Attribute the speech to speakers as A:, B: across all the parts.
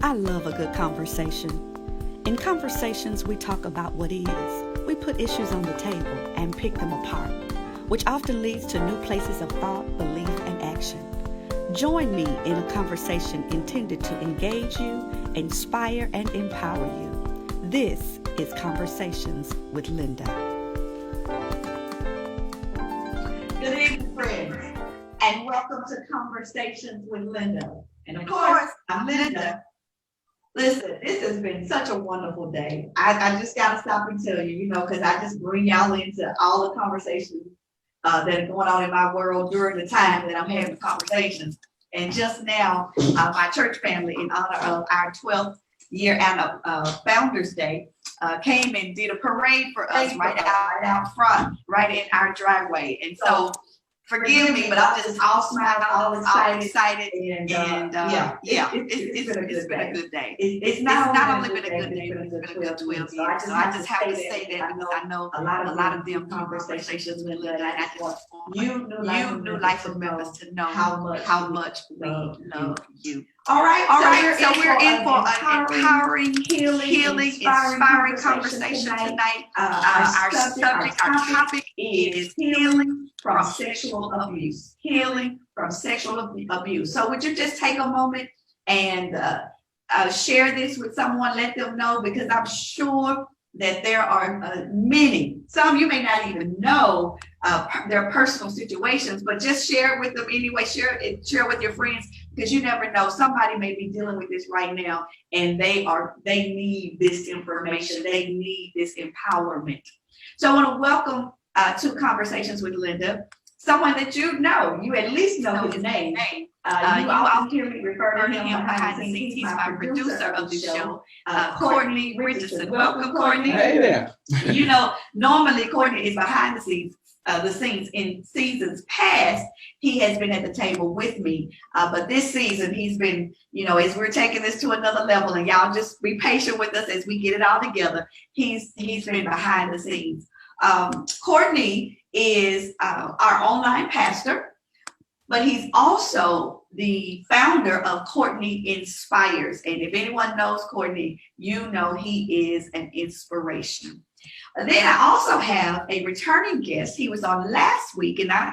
A: I love a good conversation. In conversations, we talk about what is. We put issues on the table and pick them apart, which often leads to new places of thought, belief, and action. Join me in a conversation intended to engage you, inspire, and empower you. This is Conversations with Linda.
B: Good evening, friends, and welcome to Conversations with Linda. And of course, I'm Linda. Listen, this has been such a wonderful day. I just got to stop and tell you, because I just bring y'all into all the conversations that are going on in my world during the time that I'm having conversations. And just now, my church family, in honor of our 12th year Founders Day, came and did a parade for us right out front, right in our driveway. And so, forgive me, but I'm just all smiling, all excited, and it's been a good day. It's not only been a good day, but it's been a good 12 years. So I just have to say that because I know a lot of them conversations with Linda. I just want you new life members to know how much we love you. All right. So we're in for an empowering, healing, inspiring conversation tonight. Our topic is healing from sexual abuse. Healing from sexual abuse. So would you just take a moment and share this with someone, let them know, because I'm sure that there are many, some you may not even know their personal situations, but just share it with them anyway. Share it with your friends, because you never know, somebody may be dealing with this right now and they need this information. They need this empowerment. So I want to welcome to Conversations with Linda, someone that you at least know his name. You often hear me refer to him behind the scenes. He's my producer of the show, Courtney Richardson. Welcome, Courtney.
C: Hey there.
B: Normally Courtney is behind the scenes in seasons past. He has been at the table with me, but this season he's been, as we're taking this to another level, and y'all just be patient with us as we get it all together. He's been behind the scenes. Courtney is our online pastor, but he's also the founder of Courtney Inspires. And if anyone knows Courtney, he is an inspiration. Then I also have a returning guest. He was on last week, and I'm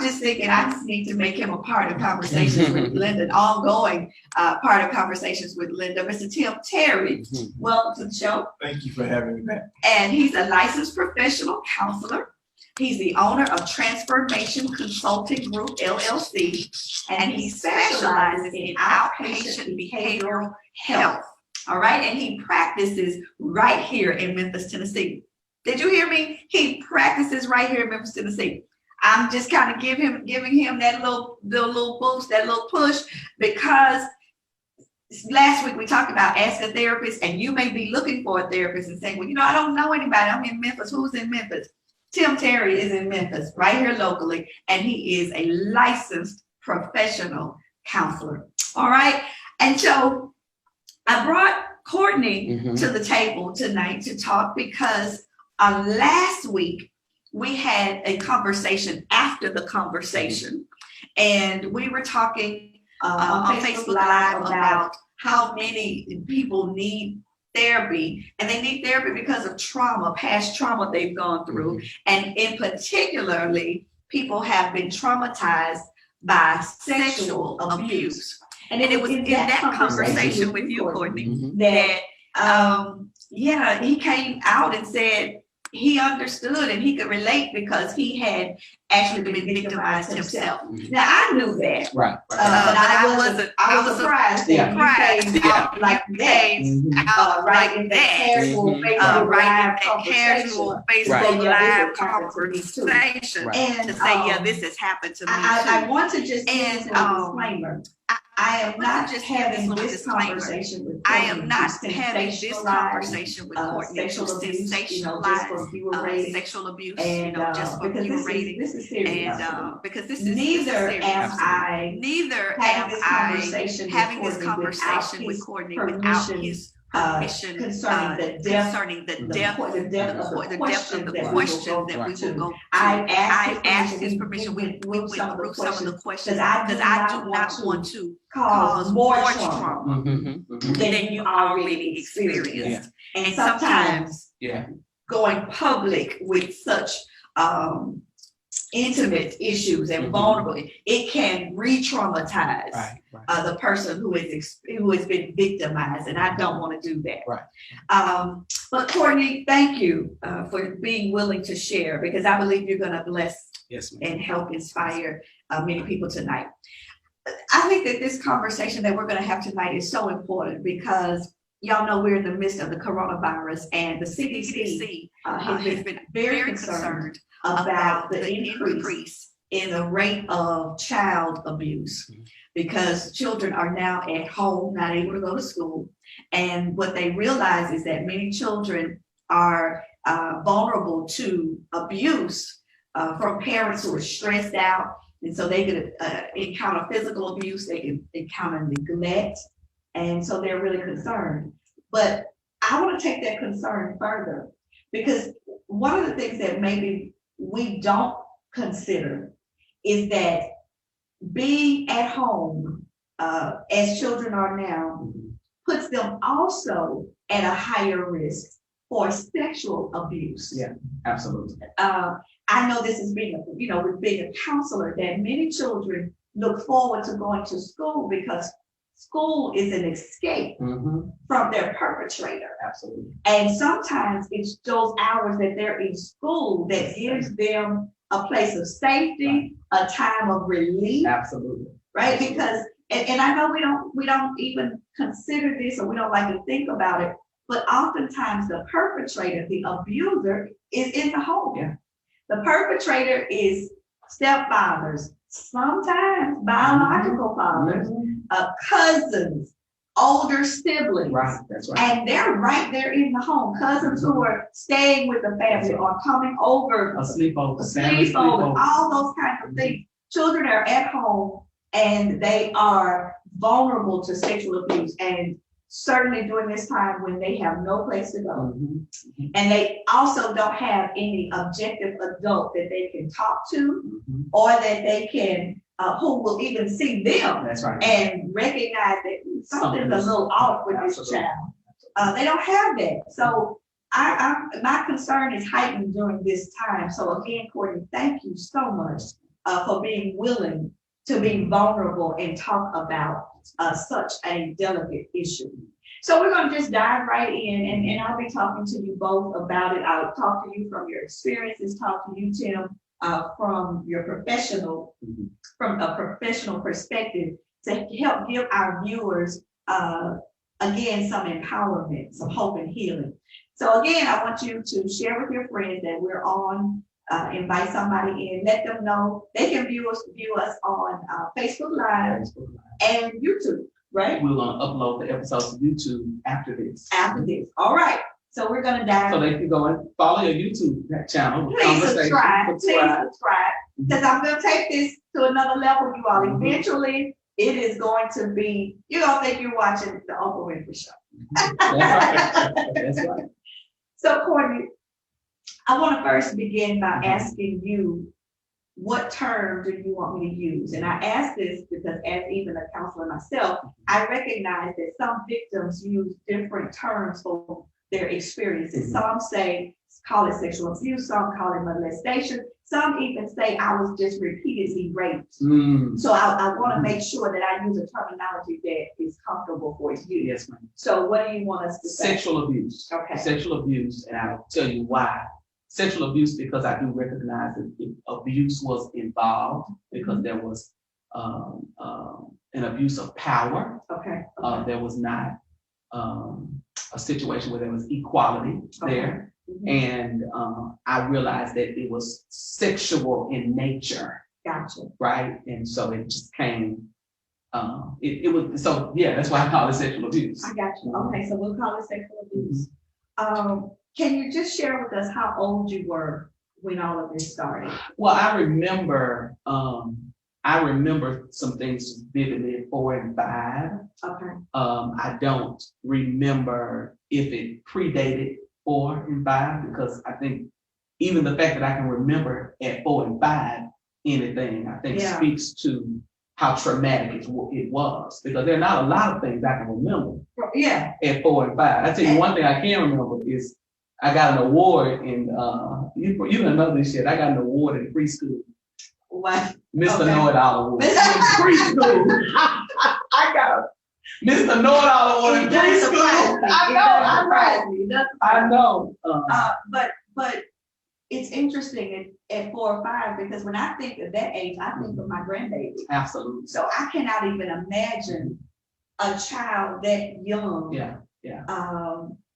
B: just thinking I just need to make him a part of Conversations with Linda, an ongoing part of Conversations with Linda, Mr. Tim Terry. Welcome to the show.
C: Thank you for having me back.
B: And he's a licensed professional counselor. He's the owner of Transformation Consulting Group, LLC, and he specializes in outpatient behavioral health. All right, and he practices right here in Memphis, Tennessee. Did you hear me? He practices right here in Memphis, Tennessee. I'm just kind of giving him that little boost, that little push, because last week we talked about Ask a Therapist, and you may be looking for a therapist and saying, well, I don't know anybody. I'm in Memphis. Who's in Memphis? Tim Terry is in Memphis, right here locally, and he is a licensed professional counselor. All right, and so I brought Courtney to the table tonight to talk because last week we had a conversation after the conversation, and we were talking on Facebook Live about how many people need therapy, and they need therapy because of past trauma they've gone through. And in particularly, people have been traumatized by sexual abuse. And it was in that conversation with you, Courtney, that he came out and said he understood and he could relate because he had actually been victimized himself. Now I knew that,
C: right?
B: But I was surprised that you came out like that, right in that casual Facebook live conversation, and to say, this has happened to me. I want to just give a disclaimer. I am not just having this conversation with Courtney. I am not having this conversation with Courtney to sensationalize sexual abuse, just for pure rating. This is serious. And because this is neither am I having this conversation with Courtney without his concerning the depth of the questions that we will go to. I asked his permission. We went through some of the questions because I do not want to cause more trauma than you already experienced. Yeah. And sometimes going public with such intimate issues and vulnerable, it can re-traumatize the person who has been victimized, and I don't want to do that. But Courtney, thank you for being willing to share, because I believe you're going to bless and help inspire many people tonight. I think that this conversation that we're going to have tonight is so important because y'all know we're in the midst of the coronavirus, and the CDC has been very concerned about the increase in the rate of child abuse because children are now at home, not able to go to school. And what they realize is that many children are vulnerable to abuse from parents who are stressed out. And so they could encounter physical abuse, they can encounter neglect. And so they're really concerned. But I want to take that concern further, because one of the things that maybe we don't consider is that being at home, as children are now, puts them also at a higher risk for sexual abuse.
C: Yeah, absolutely.
B: I know this is with being a counselor, that many children look forward to going to school because school is an escape from their perpetrator.
C: Absolutely.
B: And sometimes it's those hours that they're in school that gives them a place of safety, a time of relief.
C: Absolutely.
B: Right? Because, and I know we don't even consider this, or we don't like to think about it, but oftentimes the perpetrator, the abuser, is in the home.
C: Yeah.
B: The perpetrator is stepfathers, sometimes biological fathers, cousins, older siblings.
C: Right, that's right.
B: And they're right there in the home. Cousins who are staying with the family or coming over.
C: A sleepover,
B: all those kinds of things. Children are at home and they are vulnerable to sexual abuse. And certainly during this time when they have no place to go. And they also don't have any objective adult that they can talk to or that they can, who will even see them and recognize that something's a little off with this child. They don't have that. So my concern is heightened during this time. So again, Courtney, thank you so much for being willing to be vulnerable and talk about such a delicate issue. So we're going to just dive right in, and I'll be talking to you both about it. I'll talk to you from your experiences, talk to you, Tim, from your from a professional perspective, to help give our viewers, again, some empowerment, some hope and healing. So again, I want you to share with your friends that we're on. Invite somebody in, let them know they can view us on Facebook Live and YouTube, right?
C: We're going to upload the episodes to YouTube after this.
B: All right. So we're going to dive.
C: So they can go and follow your YouTube channel.
B: Please subscribe. Because I'm going to take this to another level, you all. Eventually, it is going to be, you're going to think you're watching the Oprah Winfrey Show.
C: That's right.
B: So, Courtney, I want to first begin by asking you, what term do you want me to use? And I ask this because as even a counselor myself, I recognize that some victims use different terms for their experiences. Some call it sexual abuse, some call it molestation, some even say I was just repeatedly raped. So I want to make sure that I use a terminology that is comfortable for you.
C: Yes, ma'am.
B: So what do you want us to say?
C: Sexual abuse.
B: Okay.
C: Sexual abuse, and I'll tell you why. Sexual abuse, because I do recognize that abuse was involved, because there was an abuse of power.
B: Okay.
C: There was not a situation where there was equality there. And I realized that it was sexual in nature.
B: Gotcha.
C: Right? And so it just came, it was, so yeah, that's why I call it sexual abuse.
B: I got you. Okay, so we'll call it sexual abuse. Can you just share with us how old you were when all of this started?
C: Well, I remember I remember some things vividly at 4 and 5.
B: Okay.
C: I don't remember if it predated 4 and 5 because I think even the fact that I can remember at 4 and 5 anything, I think
B: Yeah.
C: speaks to how traumatic it was because there are not a lot of things I can remember
B: Yeah.
C: at 4 and 5. I tell you one thing I can remember is I got an award in you don't know this shit. I got an award in preschool.
B: What?
C: Mr.
B: Okay.
C: Know-It-All Award. In preschool. I got a Mr. Know-It-All Award in
B: It does surprise
C: preschool.
B: me.
C: I
B: It
C: know,
B: does
C: I
B: surprise
C: know.
B: me. It does
C: I
B: surprise me.
C: know.
B: But it's interesting at 4 or 5 because when I think of that age, I think of my grandbaby.
C: Absolutely.
B: So I cannot even imagine a child that young.
C: Yeah.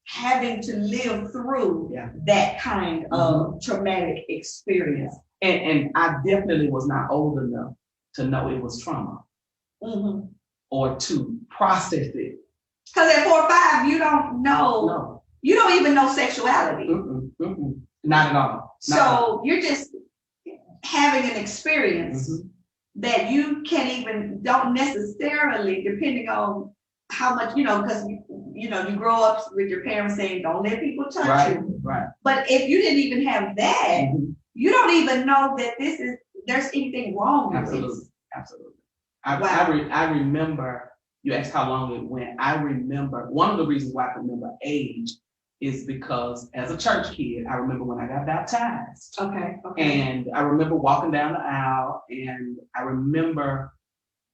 B: Having to live through
C: Yeah.
B: that kind of traumatic experience.
C: And I definitely was not old enough to know it was trauma
B: Mm-hmm.
C: or to process it.
B: Because at 4 or 5, you don't know.
C: No.
B: You don't even know sexuality.
C: Not at all.
B: So you're just having an experience
C: Mhm.
B: that you don't necessarily, depending on how much, because you grow up with your parents saying, don't let people touch you.
C: Right.
B: But if you didn't even have that,
C: Mhm.
B: you don't even know that there's anything wrong with
C: Absolutely.
B: this.
C: Absolutely.
B: Wow.
C: I remember, you asked how long it went. I remember, one of the reasons why I can remember age is because as a church kid, I remember when I got baptized.
B: Okay.
C: And I remember walking down the aisle, and I remember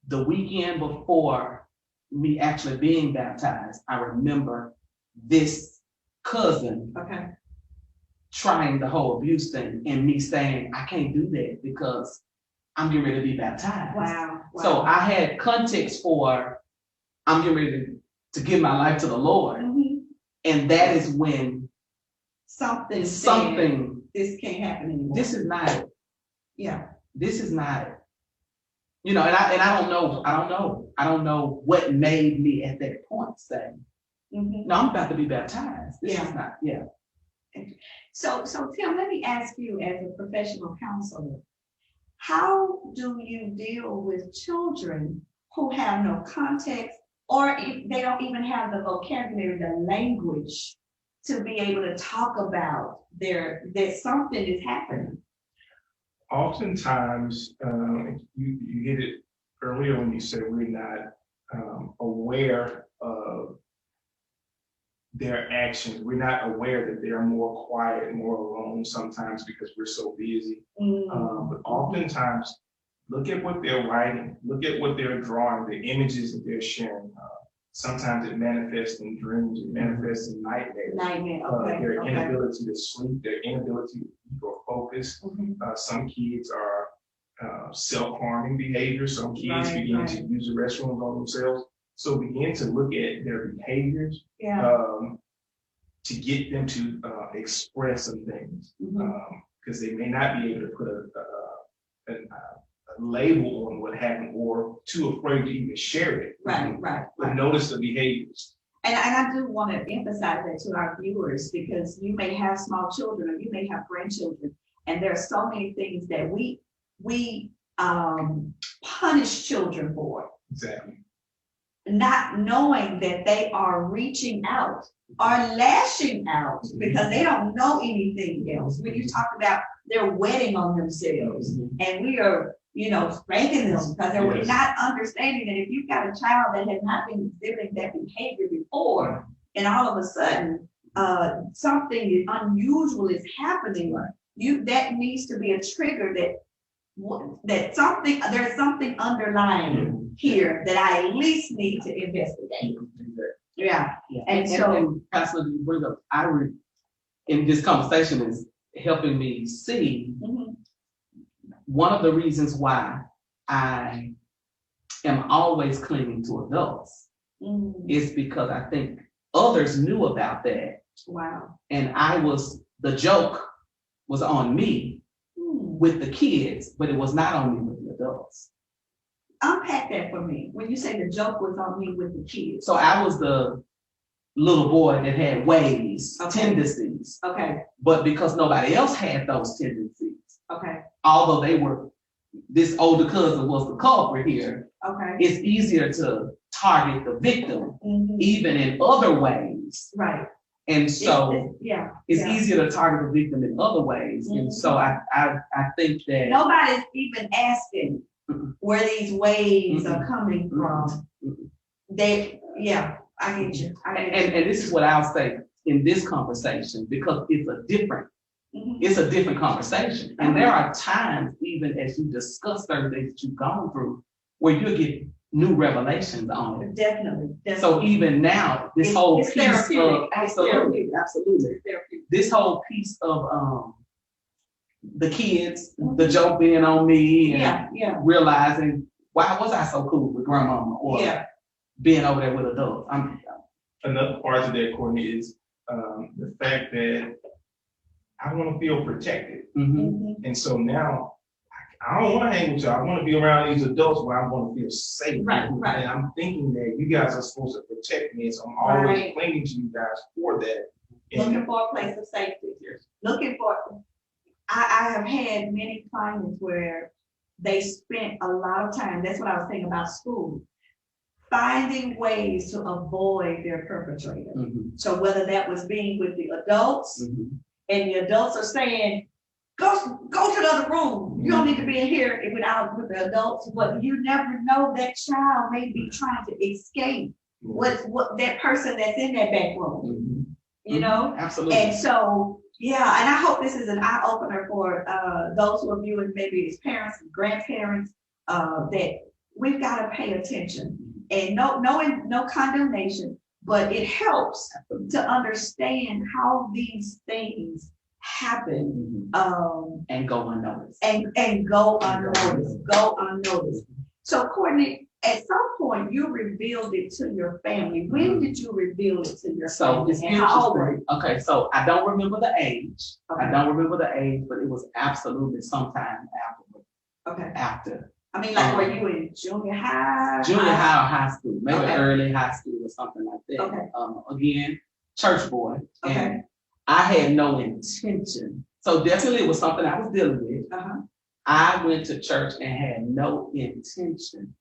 C: the weekend before me actually being baptized, I remember this cousin
B: Okay.
C: trying the whole abuse thing and me saying, I can't do that because I'm getting ready to be baptized.
B: Wow.
C: So I had context for I'm getting ready to give my life to the Lord.
B: Mhm.
C: And that is when
B: something this can't happen anymore.
C: This is not it.
B: Yeah.
C: This is not it. And I don't know what made me at that point say,
B: Mm-hmm.
C: no, I'm about to be baptized. This is not,
B: So Tim, let me ask you as a professional counselor, how do you deal with children who have no context or if they don't even have the vocabulary, the language to be able to talk about that something is happening?
D: Oftentimes, you hit it earlier when you said we're not aware of their actions. We're not aware that they're more quiet, more alone sometimes because we're so busy. But oftentimes, look at what they're writing, look at what they're drawing, the images that they're sharing. Sometimes it manifests in dreams, it manifests in nightmares. Their inability to sleep, their inability to keep or focus. Some kids are self-harming behavior. Some kids begin to use the restrooms on themselves. So begin to look at their behaviors to get them to express some things. Because they may not be able to put a label on what happened or too afraid to even share it. But notice the behaviors.
B: And I do want to emphasize that to our viewers because you may have small children or you may have grandchildren, and there are so many things that we punish children for.
D: Exactly.
B: Not knowing that they are reaching out or lashing out because they don't know anything else. When you talk about they're wetting on themselves and we are, spanking them because they're not understanding that if you've got a child that has not been exhibiting that behavior before and all of a sudden something unusual is happening, that needs to be a trigger that there's something underlying here that I at least need to investigate. Yeah. And so
C: absolutely bring up in this conversation is helping me see one of the reasons why I am always clinging to adults is because I think others knew about that.
B: Wow.
C: And the joke was on me with the kids, but it was not on me with the adults.
B: Unpack that for me. When you say the joke was on me with the kids.
C: So I was the little boy that had ways, tendencies.
B: Okay.
C: But because nobody else had those tendencies,
B: okay,
C: although they were this older cousin was the culprit here,
B: Okay.
C: it's easier to target the victim,
B: Mhm.
C: even in other ways.
B: Right.
C: And so
B: Yeah.
C: it's
B: yeah.
C: easier to target the victim in other ways. And
B: Mhm.
C: so I think that
B: Nobody's even asking where these waves are coming from. Yeah, I get you.
C: and this is what I'll say in this conversation, because
B: Mhm.
C: it's a different conversation. And there are times, even as you discuss certain things that you've gone through, where you get new revelations on it.
B: Definitely.
C: So even now, this whole
B: it's
C: piece
B: therapeutic.
C: of absolutely.
B: It's therapeutic.
C: This whole piece of the kids, the joke being on me, and
B: Yeah.
C: realizing why was I so cool with grandmama or being over there with adults.
D: Another part of that, Courtney, is the fact that I want to feel protected.
C: Mm-hmm.
D: And so now I don't want to hang with y'all. I want to be around these adults where I'm going to feel safe.
B: Right.
D: And I'm thinking that you guys are supposed to protect me. And so I'm always clinging to you guys for that.
B: Looking for a place of safety. Looking for, I have had many clients where they spent a lot of time, that's what I was saying about school, finding ways to avoid their perpetrator.
C: Mm-hmm.
B: So whether that was being with the adults, and the adults are saying, go to the other room. You don't need to be in here with the adults. But you never know, that child may be trying to escape what that person that's in that back room. You know?
C: Absolutely.
B: And so, yeah, and I hope this is an eye opener for those who are viewing, maybe as parents and grandparents, that we've got to pay attention. And no condemnation, but it helps to understand how these things happen
C: and go unnoticed.
B: And go unnoticed. So Courtney, at some point you revealed it to your family. When did you reveal it to your family?
C: It's
B: and how old were you?
C: Okay, so I don't remember the age. Okay. I don't remember the age, but it was absolutely sometime after.
B: I mean, like, were you in junior high?
C: Junior high or high school, maybe early high school or something like that. Okay. Again, church boy.
B: Okay.
C: And I had no intention. So definitely it was something I was dealing with. I went to church and had no intention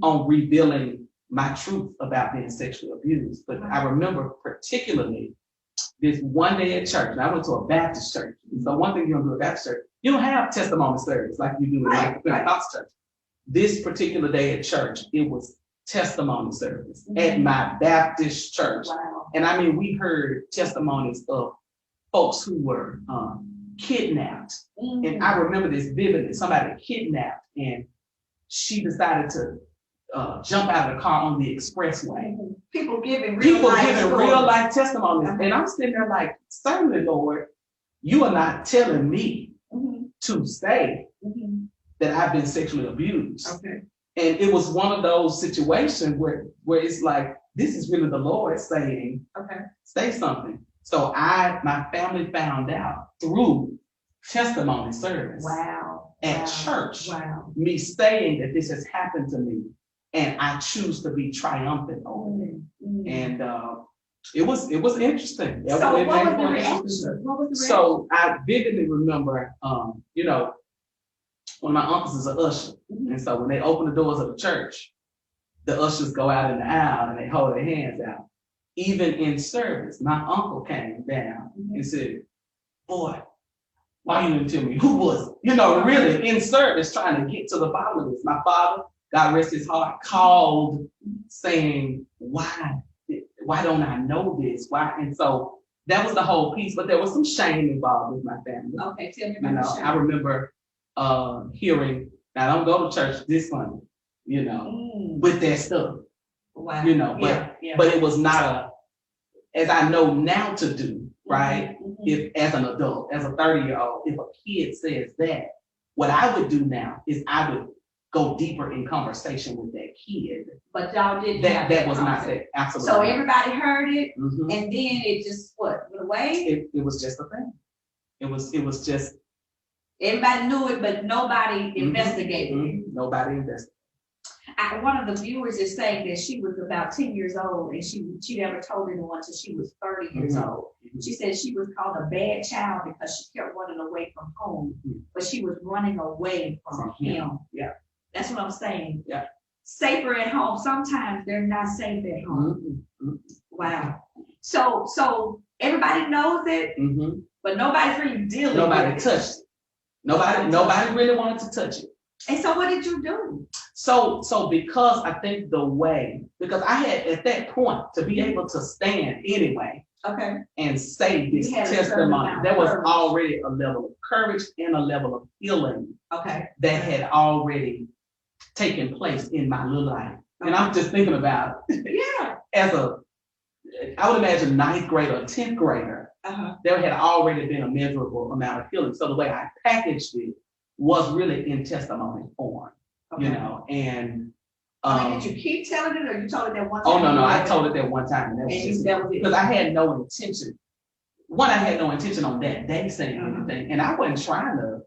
C: on revealing my truth about being sexually abused. But I remember particularly this one day at church, and I went to a Baptist church. So one thing you don't do at a Baptist church, you don't have testimony service like you do in like a Pentecostal church. This particular day at church, it was testimony service at my Baptist church. Wow. And I mean, we heard testimonies of folks who were kidnapped. And I remember this vividly. Somebody kidnapped and she decided to jump out of the car on the expressway.
B: People giving real
C: life testimonies. And I'm sitting there like, certainly, Lord, you are not telling me to say that I've been sexually abused. Okay. And it was one of those situations where it's like, this is really the Lord saying, say something. So my family found out through testimony service at church, me saying that this has happened to me and I choose to be triumphant over it. And it was interesting.
B: So what was the reaction?
C: So I vividly remember, one of my uncles is an usher. And so when they open the doors of the church, the ushers go out in the aisle and they hold their hands out. Even in service, my uncle came down and said, boy, why you didn't tell me who was it? Really in service, trying to get to the bottom of this. My father, God rest his heart, called saying, why don't I know this? Why? And so that was the whole piece, but there was some shame involved with my family.
B: Okay, tell me about the shame.
C: I remember hearing, now I don't go to church this Sunday, with that stuff.
B: Wow.
C: But it was not as I know now to do, right? If as an adult, as a 30-year-old, if a kid says that, what I would do now is I would go deeper in conversation with that kid.
B: But y'all didn't
C: that was not that, absolutely.
B: So everybody heard it, and then it just went away?
C: It was just a thing. It was just.
B: Everybody knew it, but nobody investigated it.
C: Nobody investigated.
B: One of the viewers is saying that she was about 10 years old and she never told anyone until she was 30 years old. She said she was called a bad child because she kept running away from home, but she was running away from him.
C: Yeah.
B: That's what I'm saying.
C: Yeah.
B: Safer at home. Sometimes they're not safe at home. Wow. So everybody knows it, but nobody's really dealing with it.
C: Nobody touched it. Nobody really wanted to touch it.
B: And so what did you do?
C: So because I think because I had at that point to be able to stand anyway
B: Okay.
C: and say this
B: You had a certain
C: testimony,
B: amount of
C: there was
B: courage.
C: already a level of courage and a level of healing
B: Okay.
C: that had already taken place in my little life. And I'm just thinking about
B: Yeah.
C: I would imagine 9th grader or 10th grader, there had already been a measurable amount of healing. So the way I packaged it was really in testimony form,
B: Okay.
C: you know, and
B: Did you keep telling it or you told it that one time?
C: oh no, I told it that one time, and that was just
B: that was it.
C: because I had no intention. One, I had no intention on that day saying anything, and I wasn't trying to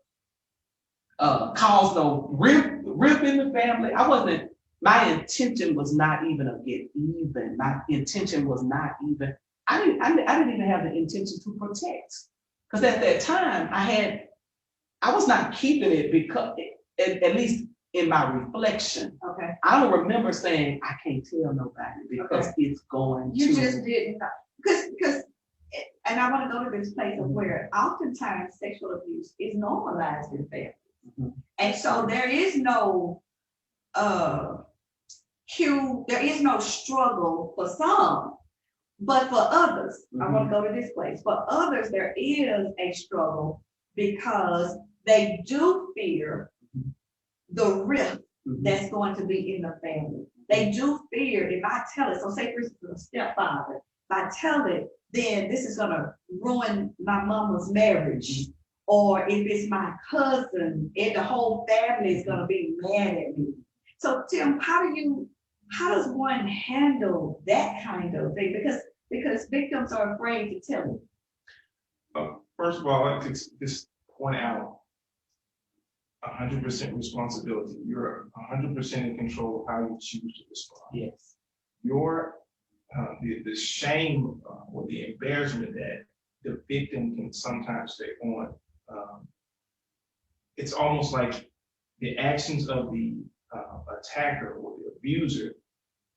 C: cause no rip in the family. I wasn't. My intention was not even to get even. My intention was not even. I didn't even have the intention to protect, because at that time I was not keeping it because at least in my reflection,
B: Okay.
C: I don't remember saying I can't tell nobody because it's going to.
B: You just didn't know. Because, and I want to go to this place of where oftentimes sexual abuse is normalized in families. And so there is no there is no struggle for some, but for others, I want to go to this place. For others, there is a struggle because they do fear the rift that's going to be in the family. They do fear if I tell it. So say for instance, a stepfather, if I tell it, then this is gonna ruin my mama's marriage. Or if it's my cousin, the whole family is gonna be mad at me. So Tim, how does one handle that kind of thing? Because victims are afraid to tell it.
D: First of all, I'd like to just point out 100% responsibility. You're 100% in control of how you choose to respond.
C: Yes.
D: Your the shame or the embarrassment that the victim can sometimes take on, it's almost like the actions of the attacker or the abuser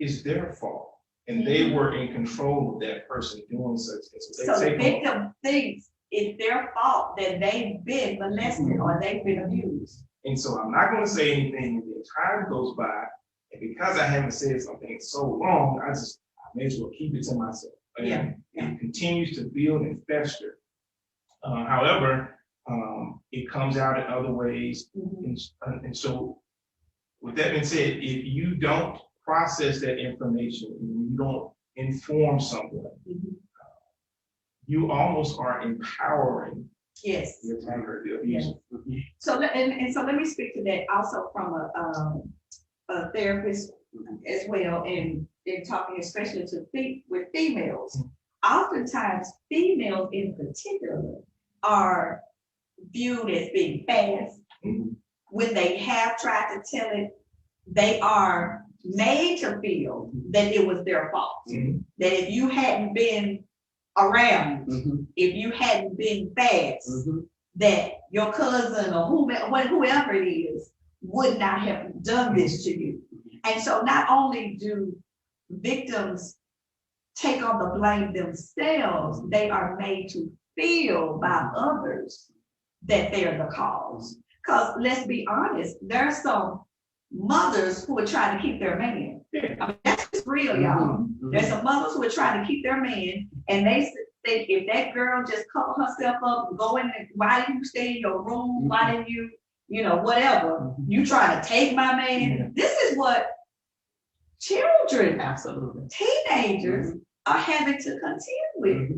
D: is their fault, and they were in control of that person doing such things.
B: So the victim thinks it's their fault that they've been molested or they've been abused.
D: And so I'm not going to say anything until time goes by, and because I haven't said something in so long, I may as well keep it to myself. And it continues to build and fester. However, it comes out in other ways. And so with that being said, if you don't process that information, and you don't inform someone, you almost are empowering the attacker, the abuser.
B: So so let me speak to that also from a therapist as well, and talking especially with females. Oftentimes, females in particular are viewed as being fast. When they have tried to tell it, they are made to feel that it was their fault. That if you hadn't been around, if you hadn't been fast, that your cousin or whoever it is would not have done this to you. And so not only do victims take on the blame themselves, they are made to feel by others that they're the cause. Because let's be honest, there are some mothers who are trying to keep their man. I mean, that's just real, y'all. There's some mothers who are trying to keep their man, and they think if that girl just cover herself up, go in, why didn't you stay in your room? Why didn't you, whatever? You trying to take my man? This is what children, teenagers are having to contend with.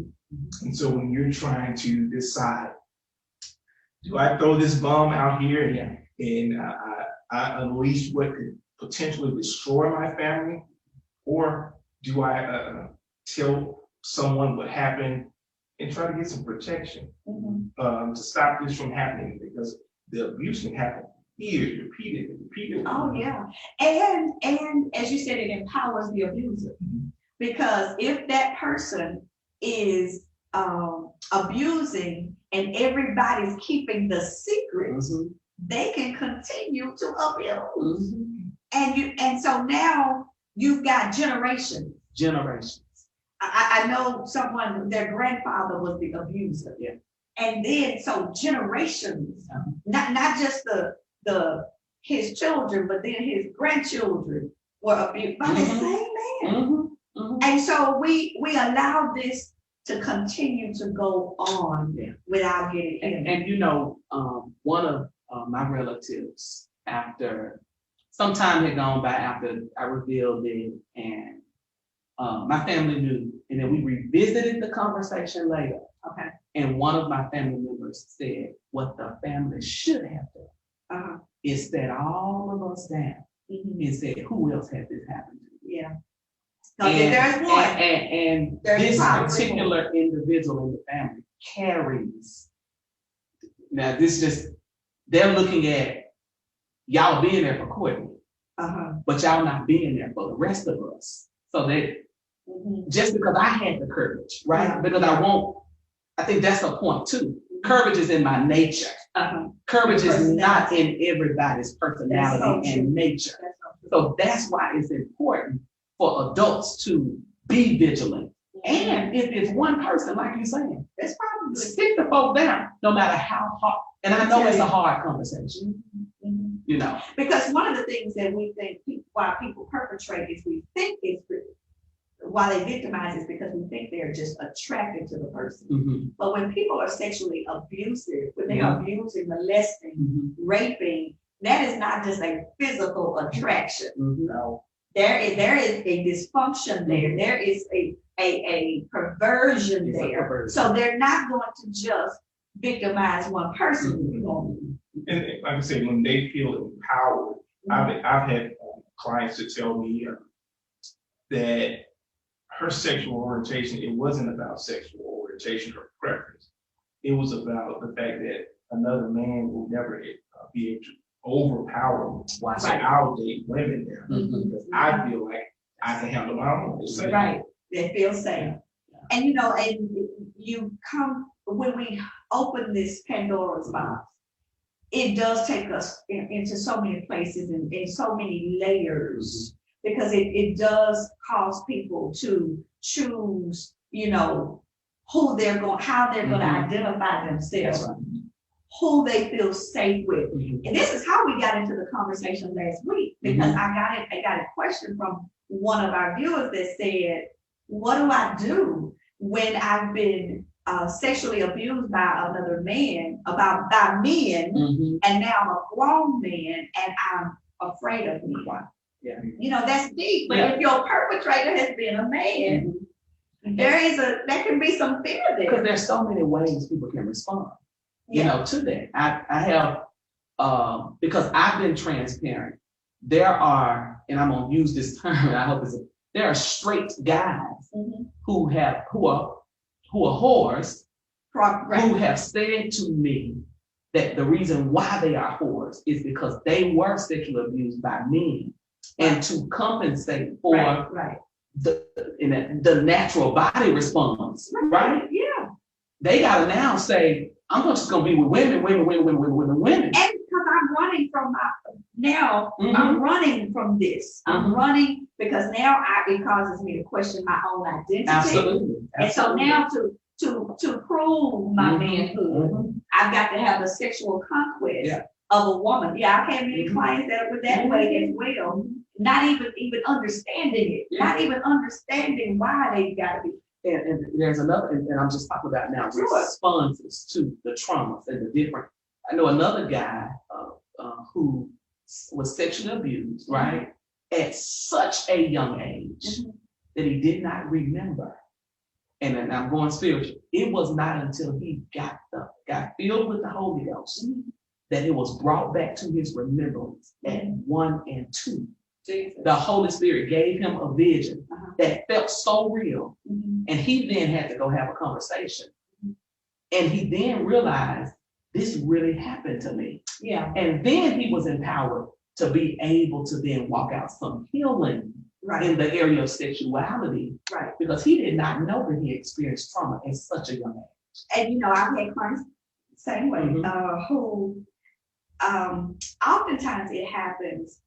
D: And so when you're trying to decide, do I throw this bomb out here and I unleash what could potentially destroy my family, or do I tell someone what happened and try to get some protection to stop this from happening? Because the abuse can happen he is repeated.
B: Oh, yeah. And as you said, it empowers the abuser. Because if that person is abusing and everybody's keeping the secrets, they can continue to abuse. And so now you've got generations. I know someone, their grandfather was the abuser.
C: Yeah.
B: And then so generations, not just his children, but then his grandchildren were abused by the same man. And so we allow this to continue to go on without getting in.
C: And you know, one of my relatives, after some time had gone by after I revealed it, and my family knew, and then we revisited the conversation later.
B: Okay.
C: And one of my family members said, what the family should have done is set all of us down and said, who else had this happened to?
B: Yeah. There's one.
C: And this particular individual in the family carries. Now, this just, they're looking at y'all being there for Courtney, but y'all not being there for the rest of us. So that just because I had the courage, right? Because I think that's the point too. Courage is in my nature. Courage is not in everybody's personality and nature. So that's why it's important for adults to be vigilant. And if it's one person, like you're saying,
B: that's probably
C: stick the folk down, no matter how hard. And I know it's a hard conversation, you know.
B: Because one of the things that we think why people perpetrate is we think it's why they victimize is because we think they're just attracted to the person. But when people are sexually abusive, when they are abusing, molesting, raping, that is not just a physical attraction. No. There is a dysfunction there. There is a perversion there. So they're not going to just victimize one person.
D: And like I say, when they feel empowered, I've had clients that tell me that her sexual orientation, it wasn't about sexual orientation or preference. It was about the fact that another man will never be able to overpower me. Why I'll date women there because I feel like I can handle my own.
B: Right, they feel safe. And you know, and you come, when we open this Pandora's box, it does take us into so many places and in so many layers, because it does cause people to choose, you know, who they're going, how they're going to identify themselves, who they feel safe with. And this is how we got into the conversation last week, because I got a question from one of our viewers that said, what do I do when I've been sexually abused by another man, by men, and now I'm a grown man and I'm afraid of me? You know, that's deep. But if your perpetrator has been a man, there can be some fear there.
C: Because there's so many ways people can respond, you know, to that. I have, because I've been transparent, there are, and I'm gonna use this term, I hope there are straight guys who are whores, who have said to me that the reason why they are whores is because they were sexually abused by men. And to compensate for the natural body response, right? Yeah. They gotta now say, I'm just gonna be with women. And
B: because I'm running from I'm running from this. I'm running because now it causes me to question my own identity.
C: Absolutely.
B: And so now to prove my manhood, I've got to have a sexual conquest of a woman. Yeah, I've had many clients that were that way as well. Not even understanding it, not even understanding why they gotta be.
C: And there's another, and I'm just talking about now responses to the traumas and the different. I know another guy who was sexually abused, right, at such a young age that he did not remember. And I'm going spiritual. It was not until he got filled with the Holy Ghost that it was brought back to his remembrance at 1 and 2. Jesus. The Holy Spirit gave him a vision that felt so real. And he then had to go have a conversation. And he then realized this really happened to me.
B: Yeah,
C: And then he was empowered to be able to then walk out some healing
B: right,
C: in the area of sexuality,
B: right.
C: because he did not know that he experienced trauma at such a young age.
B: And you know, I've had clients same way,
C: Mhm.
B: who oftentimes it happens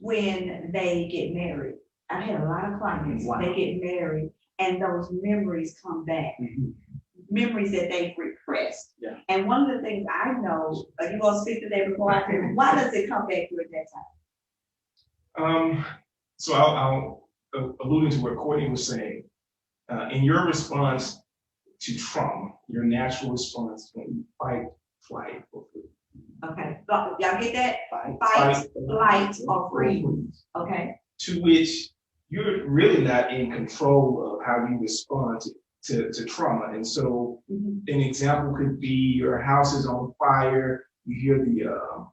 B: when they get married. I've had a lot of clients,
C: Wow.
B: they get married and those memories come back,
C: Mhm.
B: memories that they've repressed.
C: Yeah.
B: And one of the things I know, are you gonna speak to that before I do? Why does it come back during that time?
D: So I'll alluding to what Courtney was saying, in your response to trauma, your natural response when you fight, flight, or freeze.
B: Okay, y'all get that?
C: Fight,
B: Fight, flight, or freeze, okay?
D: To which you're really not in control of how you respond to trauma. And so
B: Mhm.
D: an example could be your house is on fire, you hear the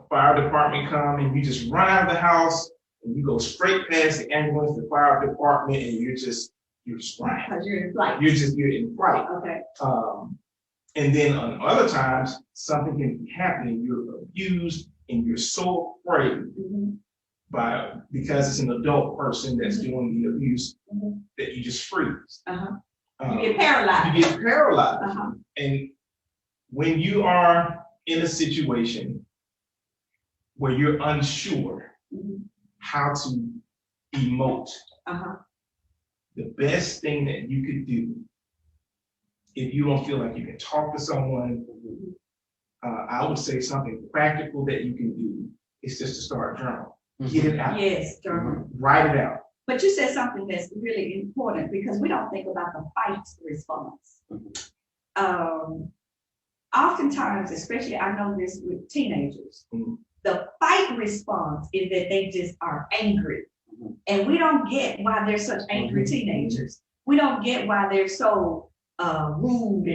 D: fire department come and you just run out of the house and you go straight past the ambulance, the fire department, and you're just running.
B: Because you're in flight.
D: You're in flight.
B: Okay,
D: And then on other times, something can be happening, you're abused and you're so afraid
B: mhm,
D: because it's an adult person that's doing the abuse
B: mhm.
D: that you just freeze.
B: Uh-huh.
D: Um,
B: You get paralyzed.
D: You get paralyzed.
B: Uh-huh.
D: And when you are in a situation where you're unsure
B: Mhm.
D: how to emote,
B: Uh-huh.
D: the best thing that you could do, if you don't feel like you can talk to someone, I would say something practical that you can do is just to start journaling. Get it out.
B: Yes, journal.
D: Write it out.
B: But you said something that's really important because we don't think about the fight response. Oftentimes, especially I know this with teenagers,
D: Mhm.
B: the fight response is that they just are angry. And we don't get why they're such angry teenagers. We don't get why they're so rude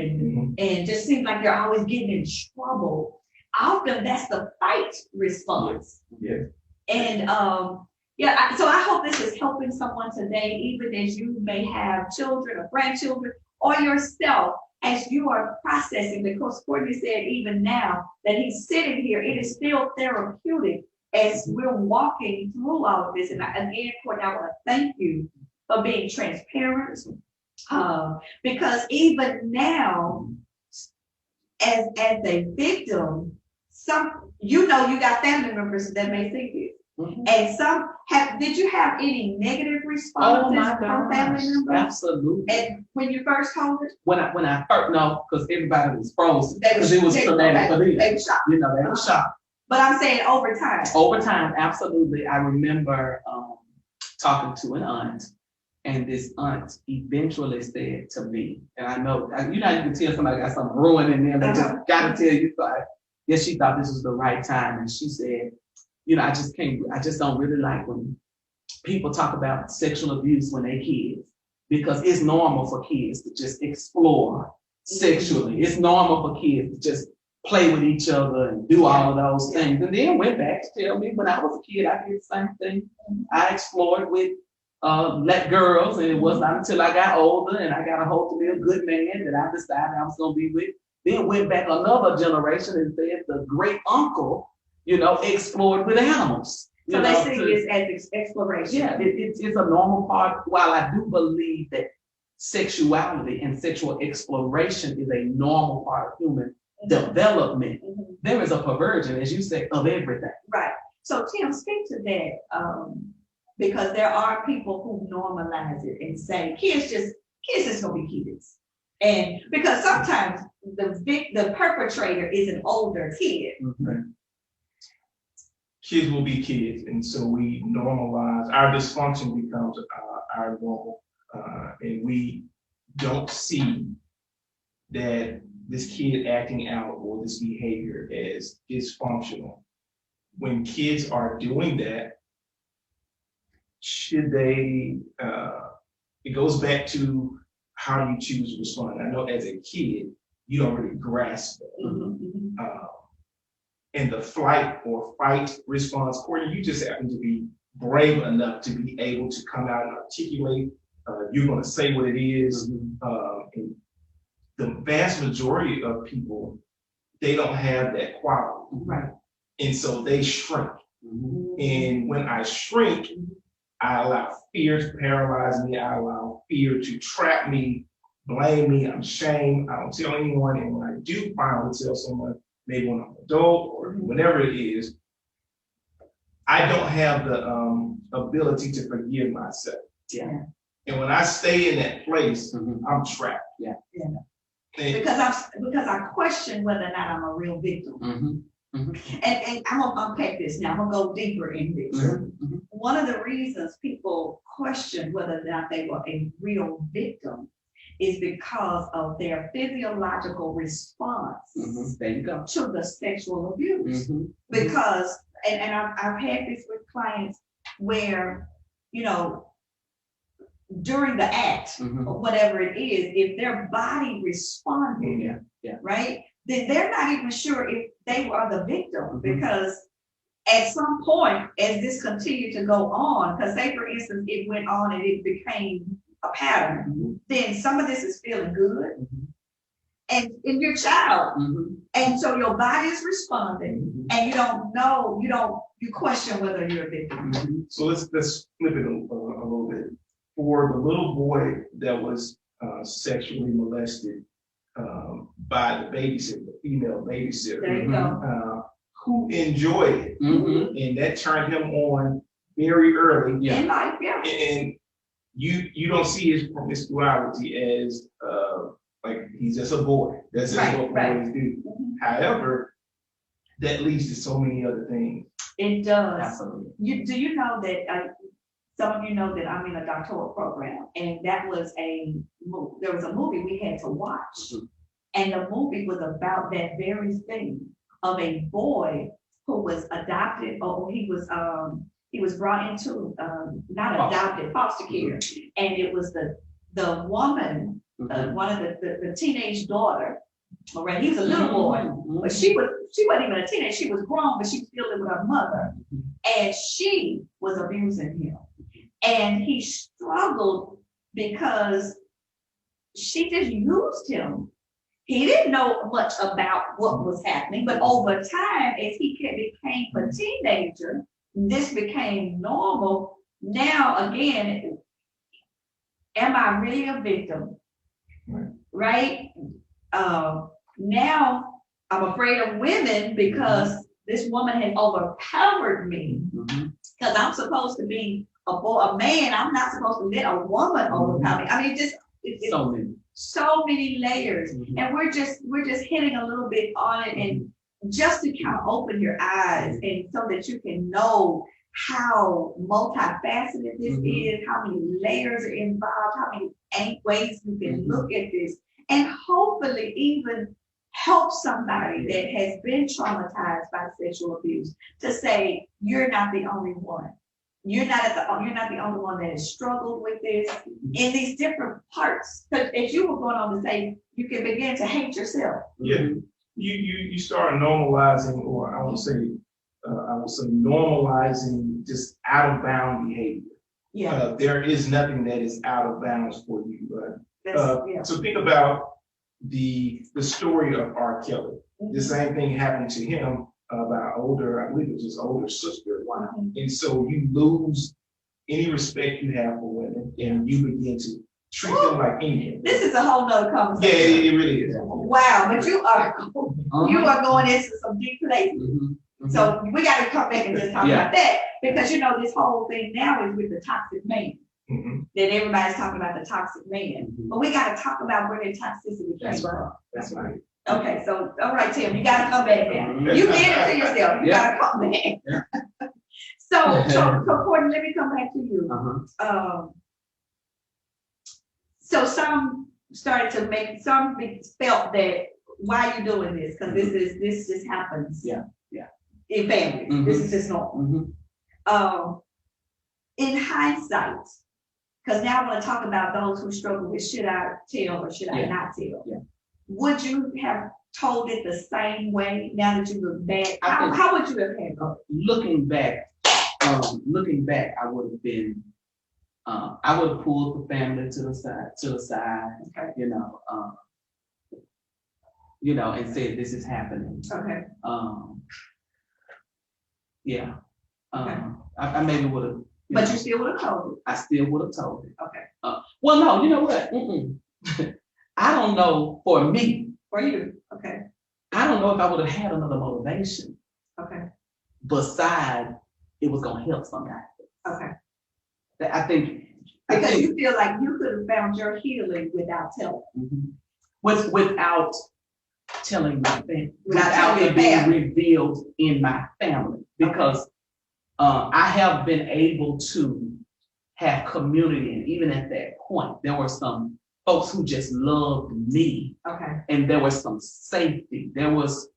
B: and just seems like they're always getting in trouble. Often that's the fight response.
D: Yeah.
B: And so I hope this is helping someone today, even as you may have children or grandchildren or yourself, as you are processing, because Courtney said even now that he's sitting here, it is still therapeutic as we're walking through all of this. And again, Courtney, I want to thank you for being transparent, because even now, as a victim, you got family members that may think this.
C: Mhm.
B: And did you have any negative responses from family members?
C: Absolutely.
B: And when you first told it?
C: When I first, no, because everybody was frozen,
B: They
C: because it was traumatic for them.
B: They were shocked.
C: They were shocked.
B: But I'm saying over time.
C: Over time, absolutely. I remember talking to an aunt, and this aunt eventually said to me, and I know, you can tell somebody got something ruined in them, they just got to tell you, yes, she thought this was the right time, and she said, I just don't really like when people talk about sexual abuse when they're kids, because it's normal for kids to just explore sexually. It's normal for kids to just play with each other and do all of those things. And then went back to tell me when I was a kid, I did the same thing. I explored with girls, and it was not until I got older and I got a hold of me a good man that I decided I was going to be with. Then went back another generation and said the great uncle, explored with animals.
B: So they see this as exploration.
C: Yeah, it's a normal part. While I do believe that sexuality and sexual exploration is a normal part of human development, there is a perversion, as you say, of everything.
B: Right. So Tim, speak to that, because there are people who normalize it and say kids just gonna be kids. And because sometimes the perpetrator is an older kid.
C: Mm-hmm.
D: Kids will be kids, and so we normalize, our dysfunction becomes our normal, and we don't see that this kid acting out or this behavior as dysfunctional. When kids are doing that, should they, it goes back to how you choose to respond. I know as a kid, you don't really grasp that. And the flight or fight response, Courtney, you just happen to be brave enough to be able to come out and articulate. You're going to say what it is. And the vast majority of people, they don't have that quality.
B: Right.
D: And so they shrink.
C: Mhm.
D: And when I shrink, I allow fear to paralyze me. I allow fear to trap me, blame me. I'm ashamed. I don't tell anyone. And when I do finally tell someone, maybe when I'm an adult or whatever it is, I don't have the ability to forgive myself.
C: Yeah.
D: And when I stay in that place,
C: Mhm.
D: I'm trapped.
C: Yeah.
B: Yeah.
D: And
B: Because I question whether or not I'm a real victim.
C: Mhm.
B: And I'm gonna unpack this now. I'm gonna go deeper in this.
C: Mhm.
B: One of the reasons people question whether or not they were a real victim is because of their physiological response
C: Mhm. There you go.
B: to the sexual abuse.
C: Mhm.
B: Because, and I've had this with clients where, you know, during the act,
C: Mhm.
B: or whatever it is, if their body responded,
C: Yeah.
B: right, then they're not even sure if they were the victim,
C: Mhm.
B: because at some point, as this continued to go on, because say for instance, it went on and it became a pattern,
C: Mhm.
B: then some of this is feeling good,
C: Mhm.
B: and in your child,
C: Mhm.
B: and so your body is responding,
C: Mhm.
B: and you don't know, you question whether you're a victim.
C: Mhm.
D: so let's flip it a little bit. For the little boy that was sexually molested by the babysitter, the female babysitter,
B: There you go.
D: who enjoyed it,
C: Mhm.
D: and that turned him on very early.
C: Yeah.
B: In life, yeah.
D: And you don't see his promiscuity as like he's just a boy. That's just what
B: Right.
D: boys do.
B: Mhm.
D: However, that leads to so many other things.
B: It does.
C: Absolutely.
B: Do you know that, some of you know that I'm in a doctoral program, and that was there was a movie we had to watch.
C: Mhm.
B: And the movie was about that very thing of a boy who was adopted, or he was brought into, not adopted, foster care. And it was the woman,
C: Mhm.
B: one of the teenage daughter, all right, he was a little boy,
C: Mhm.
B: but she wasn't even a teenage, she was grown, but she was still living with her mother. And she was abusing him. And he struggled because she just used him. He didn't know much about what was happening, but over time, as he became a teenager, this became normal. Now, again, am I really a victim? Right? Now, I'm afraid of women because this woman had overpowered me.
C: Mhm.
B: Because I'm supposed to be a man. I'm not supposed to let a woman overpower me. I mean, it's so many layers,
C: Mhm.
B: and we're just hitting a little bit on it, and just to kind of open your eyes, and so that you can know how multifaceted this is, how many layers are involved, how many ways you can look at this, and hopefully even help somebody that has been traumatized by sexual abuse to say, you're not the only one. You're not the only one that has struggled with this in these different parts. Because as you were going on to say, you can begin to hate yourself.
D: Yeah, you start normalizing, or I would say normalizing just out of bound behavior.
B: Yeah.
D: There is nothing that is out of bounds for you.
B: Yeah.
D: So think about the story of R. Kelly. The same thing happened to him by I believe it was his older sister. And so you lose any respect you have for women, and you begin to treat them like anything.
B: This is a whole nother conversation.
D: Yeah, it really is.
B: Wow, but you are going into some deep places. So we got to come back and just talk about that, because this whole thing now is with the toxic man. That everybody's talking about the toxic man, but we got to talk about where the toxicity came from.
D: That's right.
B: Okay, so all right, Tim, you got to come back now. You did it to yourself. You got to come back. So Courtney, let me come back to you. So some started to make, some felt that, why are you doing this? Because this just happens. In families, this is just normal. In hindsight, because now I want to talk about those who struggle with, should I tell or should I not tell? Would you have told it the same way now that you look back? How would you have handled it?
C: Looking back, I would have been, I would have pulled the family to the side,
B: Okay.
C: and said, this is happening.
B: Okay.
C: Yeah.
B: Okay.
C: I maybe would have.
B: But you still would have told
C: I still would have told it.
B: Okay.
C: Well, no, you know what? Mm-mm. I don't know for me.
B: For you. Okay.
C: I don't know if I would have had another motivation
B: Okay.
C: besides it was going to help somebody.
B: Okay.
C: I think.
B: Because you feel like you could have found your healing without telling.
C: Without telling my family,
B: Without
C: without
B: telling
C: it being
B: your family.
C: revealed in my family, because I have been able to have community, and even at that point, there were some folks who just loved me,
B: Okay.
C: and there was some safety. There was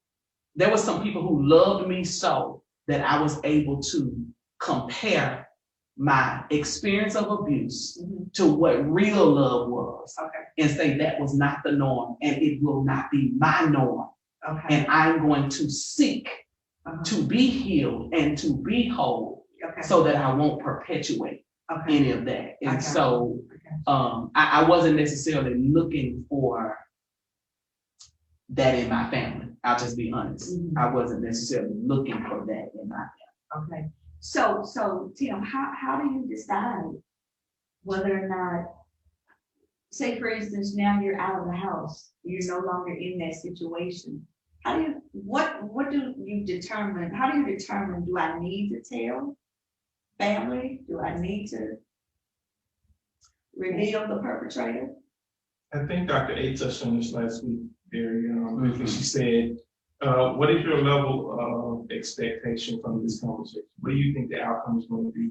C: some people who loved me so that I was able to compare my experience of abuse to what real love was, and say that was not the norm, and it will not be my norm.
B: Okay.
C: And I'm going to seek to be healed and to be whole, so that I won't perpetuate any of that. And so I wasn't necessarily looking for that in my family. I'll just be honest. I wasn't necessarily looking for that in my family.
B: Okay. So Tim, how do you decide whether or not, say for instance, now you're out of the house, you're no longer in that situation. What do you determine? How do you determine, do I need to tell family? Do I need to reveal the perpetrator?
D: I think Dr. A touched on this last week very briefly. She said, what is your level of expectation from this conversation? What do you think the outcome is going to be?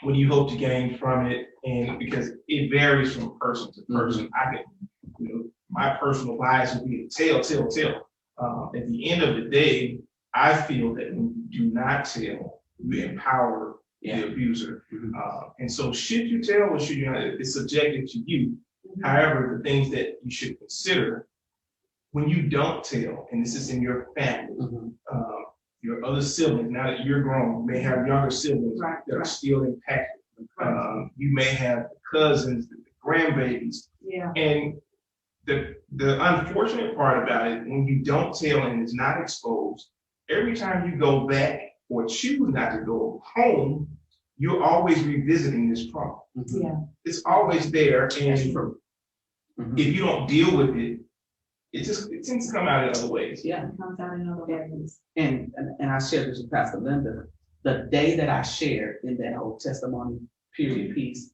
D: What do you hope to gain from it? And because it varies from person to person. I can, my personal bias would be tell. At the end of the day, I feel that when you do not tell, you empower the abuser. And so should you tell or should you not? It's subjective to you. However, the things that you should consider when you don't tell, and this is in your family, your other siblings, now that you're grown, you may have younger siblings that are still impacted. You may have cousins, the grandbabies.
B: Yeah.
D: And the unfortunate part about it, when you don't tell and it's not exposed, every time you go back or choose not to go home, you're always revisiting this trauma.
B: Yeah.
D: It's always there, and if you don't deal with it, it tends to come out in other ways.
B: It comes out in other ways.
C: And I shared this with Pastor Linda. The day that I shared in that whole testimony period piece,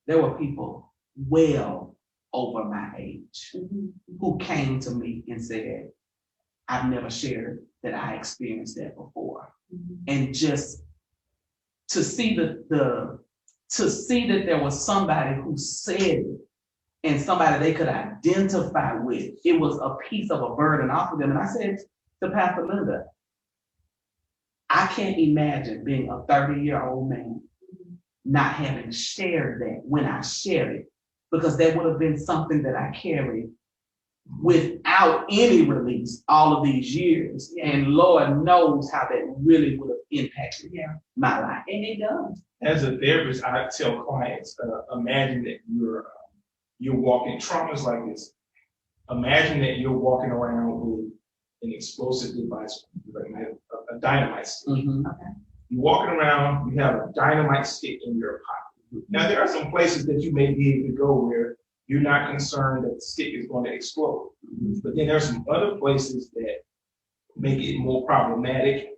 C: there were people well over my age who came to me and said, I've never shared that I experienced that before. And just to see that there was somebody who said it, and somebody they could identify with, it was a piece of a burden off of them. And I said to Pastor Linda, I can't imagine being a 30-year-old man not having shared that when I shared it, because that would have been something that I carried without any release all of these years. And Lord knows how that really would have impacted my life.
B: And it does.
D: As a therapist, I tell clients, imagine that you're walking traumas like this. Imagine that you're walking around with an explosive device, like a dynamite stick. You're walking around, you have a dynamite stick in your pocket. Now, there are some places that you may be able to go where you're not concerned that the stick is going to explode. But then there are some other places that make it more problematic.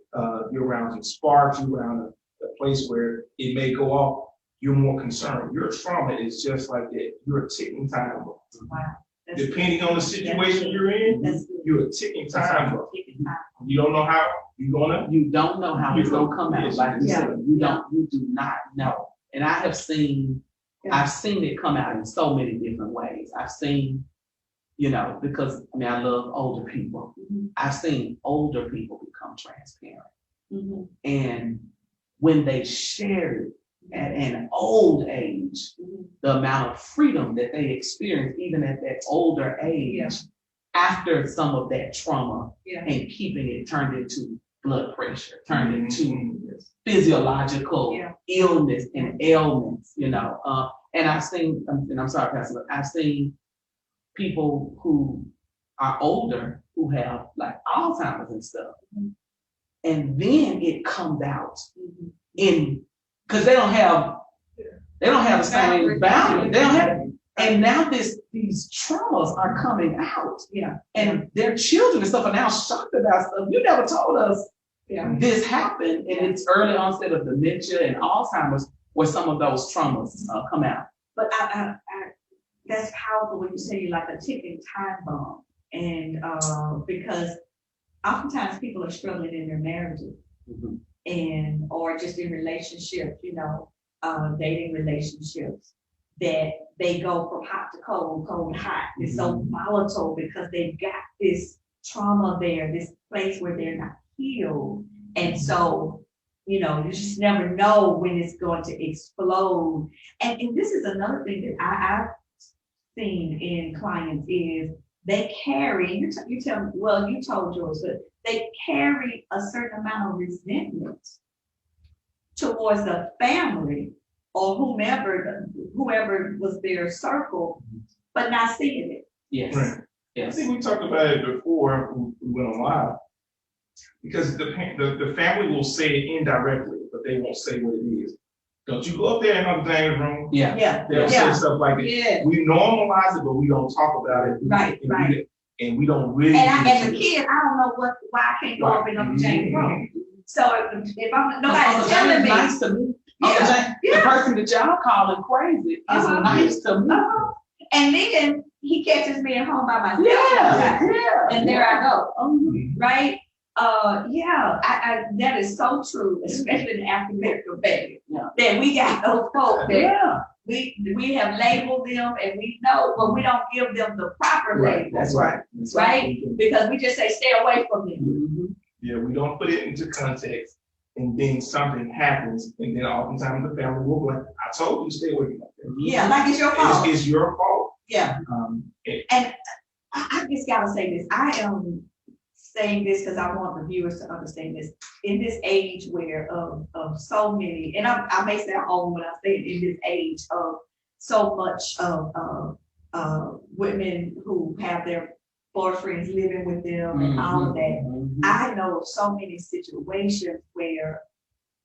D: You're around some sparks, you're around a place where it may go off. You're more concerned. Your trauma is just like that. You're a ticking time bomb.
B: Wow.
D: Depending on the situation you're in, you're a ticking time bomb. You don't know how you're gonna.
C: You don't know how it's gonna come out. Like you said, you do not know. And I have seen, I've seen it come out in so many different ways. I've seen, because I love older people. I've seen older people become transparent. And when they share it at an old age, the amount of freedom that they experience, even at that older age, after some of that trauma and keeping it turned into blood pressure, turned into physiological illness and ailments, and I've seen, and I'm sorry, Pastor, I've seen people who are older who have like Alzheimer's and stuff. And then it comes out in, because they don't have the same boundary. They don't have, and now these traumas are coming out.
B: Yeah.
C: And their children and stuff are now shocked about stuff. You never told us this happened, and it's early onset of dementia and Alzheimer's where some of those traumas come out.
B: But I that's powerful when you say like a ticking time bomb. And because oftentimes people are struggling in their marriages and or just in relationships, dating relationships, that they go from hot to cold, cold to hot. It's so volatile because they've got this trauma there, this place where they're not healed. And so, you just never know when it's going to explode. And this is another thing that I've seen in clients is they carry, you tell me, well, you told yours, but they carry a certain amount of resentment towards the family or whomever was their circle, but not seeing it.
C: Yes.
D: Right.
C: Yes.
D: I think we talked about it before we went on live, because the family will say it indirectly, but they won't say what it is. Don't you go up there in Uncle James' room?
C: Yeah.
D: They'll say stuff like that.
B: Yeah.
D: We normalize it, but we don't talk about it.
B: Right.
D: And we don't really.
B: And as a kid, I don't know why I can't go up in Uncle James' room. So if I'm nobody's telling me,
C: nice to me. Uncle James, the person that y'all calling crazy is nice to me.
B: And then he catches me at home by myself. And there I go. Right? I that is so true, especially in the African American family. That we got those folks that we have labeled them and we know, but we don't give them the proper label.
D: That's right.
B: Right? Because we just say stay away from them.
D: Yeah, we don't put it into context, and then something happens, and then oftentimes the family will be like, I told you to stay away from that.
B: Yeah, like it's your fault.
D: It's your fault.
B: Yeah. And I just gotta say this. I am saying this because I want the viewers to understand this. In this age where of so many, and I may sound old when I say it, in this age of so much of women who have their boyfriends living with them and all of that. I know of so many situations where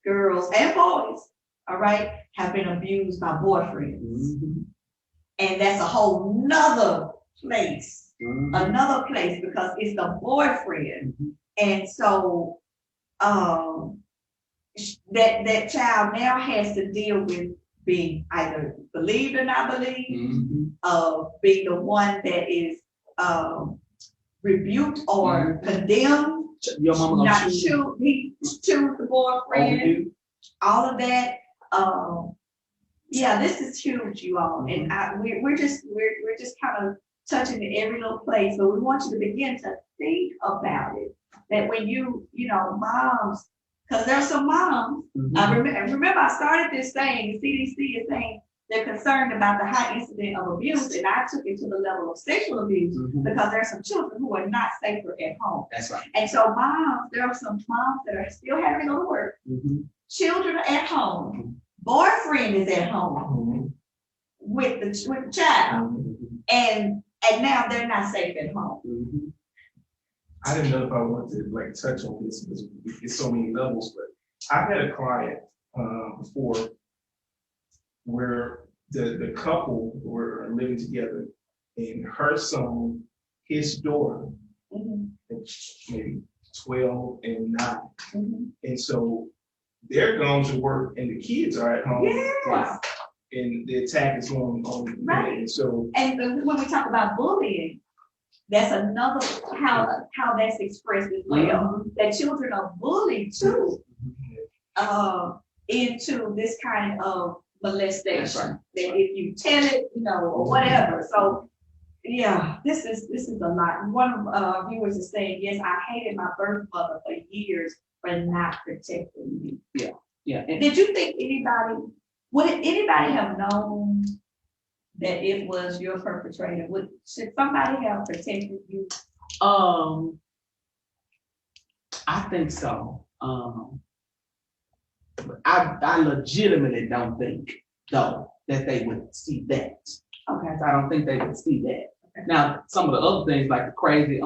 B: girls and boys, all right, have been abused by boyfriends. And that's a whole nother place, because it's the boyfriend. And so that child now has to deal with being either believed or not believed, being the one that is rebuked or condemned.
C: Your mama
B: not choose the boyfriend, all of that. This is huge, you all, and we're just kind of touching in every little place, but we want you to begin to think about it. That when moms, because there's some moms. I remember I started this saying, the CDC is saying they're concerned about the high incidence of abuse, and I took it to the level of sexual abuse because there's some children who are not safer at home.
C: That's right.
B: And so moms, there are some moms that are still having to go to work. Children are at home. Boyfriend is at home with the child, and now they're not safe at home.
D: I didn't know if I wanted to touch on this because it's so many levels, but I've had a client before where the couple were living together, and her son, his daughter, maybe 12 and 9, and so they're going to work and the kids are at home.
B: Yes.
D: And the attack is going on.
B: Right.
D: And so,
B: and when we talk about bullying, that's another how that's expressed as well. That children are bullied too into this kind of molestation. That if you tell it, or whatever. So this is a lot. One of our viewers is saying, yes, I hated my birth mother for years for not protecting me.
C: Yeah.
B: Did you think would anybody have known that it was your perpetrator? Should somebody have protected you?
C: I think so. I legitimately don't think though that they would see that.
B: Okay.
C: I don't think they would see that. Now, some of the other things like the crazy,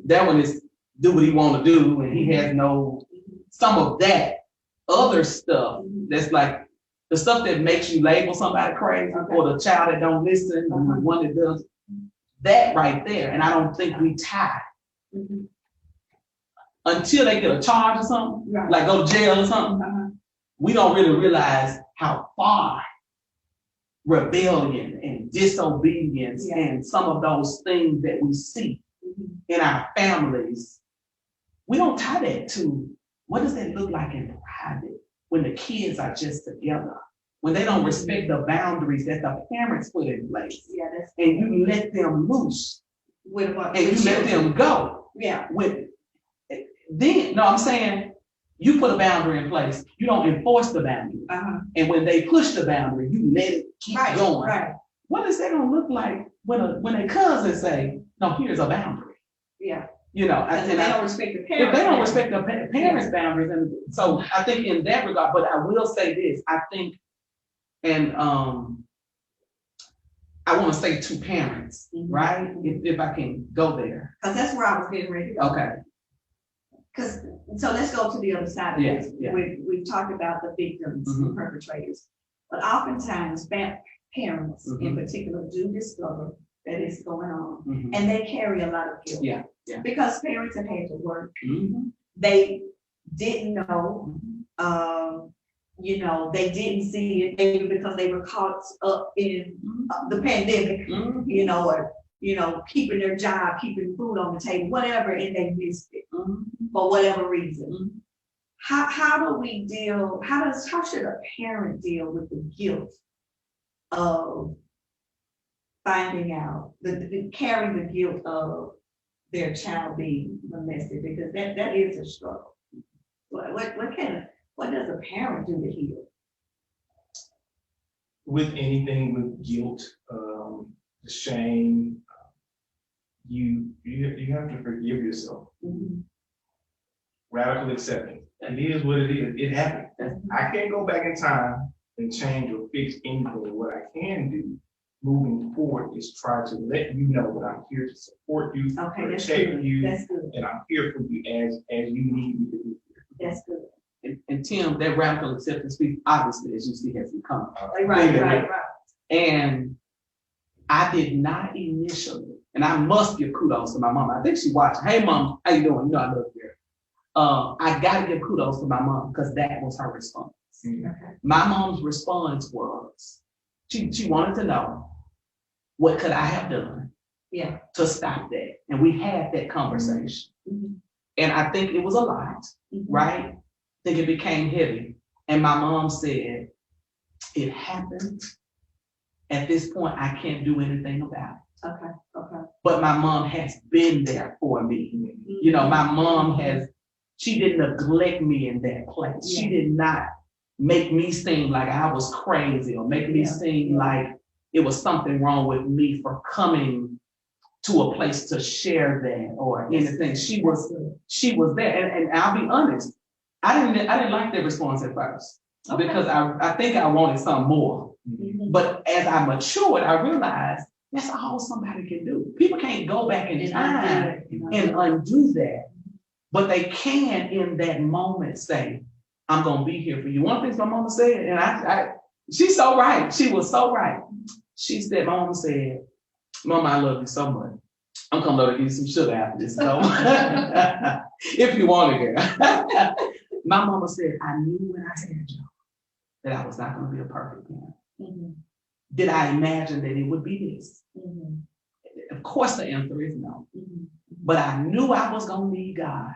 C: that one is do what he want to do, and he has no, some of that other stuff that's like the stuff that makes you label somebody crazy, or the child that don't listen, or the one that does that right there. And I don't think we tie until they get a charge or something, like go to jail or something. We don't really realize how far rebellion and disobedience and some of those things that we see in our families, we don't tie that to what does that look like in private when the kids are just together, when they don't respect the boundaries that the parents put in place, and you let them loose, and you let them go. Then, no, I'm saying you put a boundary in place, you don't enforce the boundary, and when they push the boundary, you let it keep going. What is that gonna look like when a cousin say, "No, here's a boundary"? You know, and
B: they don't respect the parents.
C: If they don't respect the parents' boundaries, and so I think in that regard. But I will say this: I think, and I want to say to parents, right? If I can go there,
B: because that's where I was getting ready to go.
C: Okay.
B: Because so let's go to the other side of this.
C: Yeah.
B: We've talked about the victims and perpetrators, but oftentimes parents in particular do discover that it's going on, and they carry a lot of guilt. Because parents have had to work. They didn't know, they didn't see it maybe because they were caught up in the pandemic, or keeping their job, keeping food on the table, whatever, and they missed it for whatever reason. How do we deal? How should a parent deal with the guilt of finding out, carrying the guilt of their child being molested? Because that is a struggle. What does a parent do to heal?
D: With anything with guilt, shame, you have to forgive yourself. Radical acceptance. It is what it is. It happened. I can't go back in time and change or fix anything. What I can do moving forward is try to let you know that I'm here to support you, protect you, and I'm here for you as you need me to be here.
B: That's good.
C: And Tim, that radical acceptance speech, obviously, as you see, has become.
B: Right.
C: And I did not initially, and I must give kudos to my mom. I think she watching. Hey, Mom, how you doing? You know I love you. I got to give kudos to my mom because that was her response. My mom's response was, she wanted to know, what could I have done to stop that? And we had that conversation. And I think it was a lot, right? I think it became heavy. And my mom said, it happened. At this point, I can't do anything about it.
B: Okay.
C: But my mom has been there for me. My mom she didn't neglect me in that place. She did not make me seem like I was crazy or make me seem like it was something wrong with me for coming to a place to share that or anything. She was there. And I'll be honest, I didn't like that response at first because I think I wanted some more. But as I matured, I realized that's all somebody can do. People can't go back in time and undo that, but they can in that moment say, I'm gonna be here for you. One of the things my mama said, and she's so right. She was so right. She said, my mama said, Mama, I love you so much. I'm coming over to give you some sugar after this, so if you want it, girl. My mama said, I knew when I had you that I was not gonna be a perfect parent. Did I imagine that it would be this? Of course the answer is no. But I knew I was gonna need God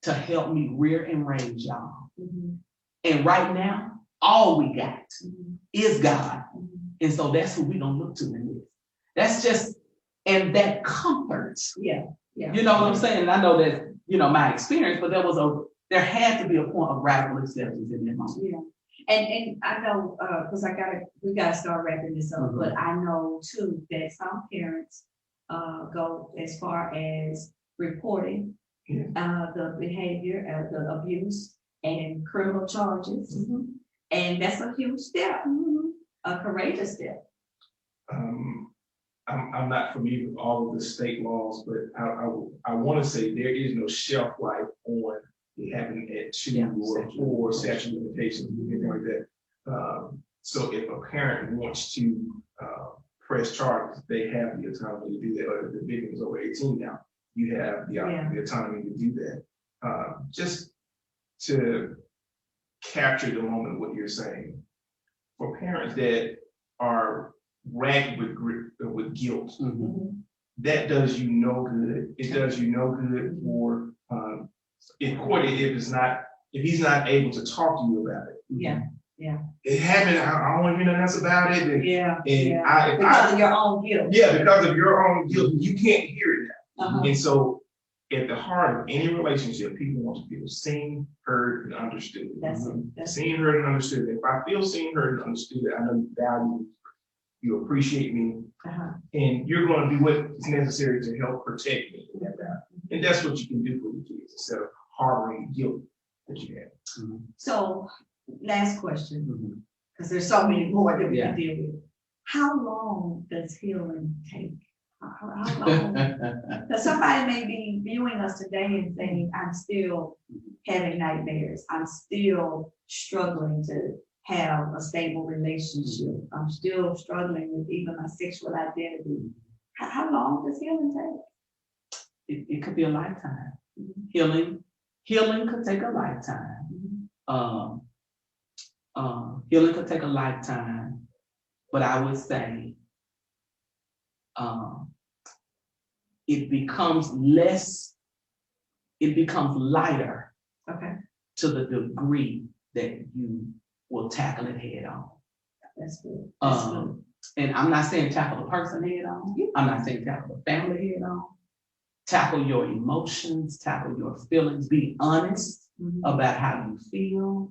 C: to help me rear and raise y'all. And right now, all we got is God. And so that's who we're gonna look to in this. That's just, and that comforts. You know what I'm saying? And I know that, my experience, but there had to be a point of radical acceptance in that moment.
B: And I know, because we gotta start wrapping this up, but I know too that some parents go as far as reporting the behavior, the abuse and criminal charges. And that's a huge step, a courageous step.
D: I'm not familiar with all of the state laws, but I want to say there is no shelf life on it happening at 2 or 4 statute of limitations, anything like that. So if a parent wants to press charges, they have the autonomy to do that. Or if the victim is over 18 now, you have the autonomy to do that. Just to capture the moment of what you're saying, for parents that are racked with guilt, that does you no good. It does you no good for if he's not able to talk to you about it. It happened. I don't want to hear nothing else about it.
B: Because of your own guilt.
D: Yeah, because of your own guilt, you can't hear it now. And so, at the heart of any relationship, people want to feel seen, heard, and understood. Seen, heard, and understood. If I feel seen, heard, and understood, I know you value me, you appreciate me, and you're going to do what is necessary to help protect me. And that's what you can do for your kids instead of harboring guilt that you have.
B: So, last question, because there's so many more that we can deal with. How long does healing take? How long? Because somebody may be viewing us today and saying, I'm still having nightmares. I'm still struggling to have a stable relationship. I'm still struggling with even my sexual identity. How long does healing take?
C: It could be a lifetime. Healing could take a lifetime. Healing could take a lifetime, but I would say it becomes lighter to the degree that you will tackle it head on.
B: That's good.
C: And I'm not saying tackle the person head on. I'm not saying tackle the family head on. Tackle your emotions, tackle your feelings, be honest about how you feel.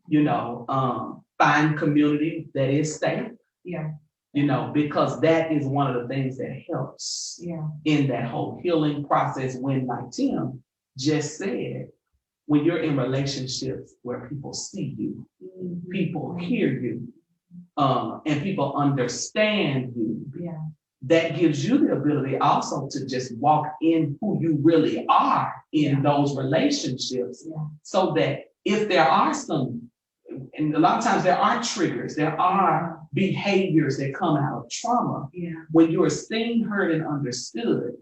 C: You know, find community that is safe. You know, because that is one of the things that helps in that whole healing process. When, like Tim just said, when you're in relationships where people see you, people hear you, and people understand you, that gives you the ability also to just walk in who you really are in those relationships, so that if there are some, and a lot of times there are triggers, there are behaviors that come out of trauma, when you are seen, heard, and understood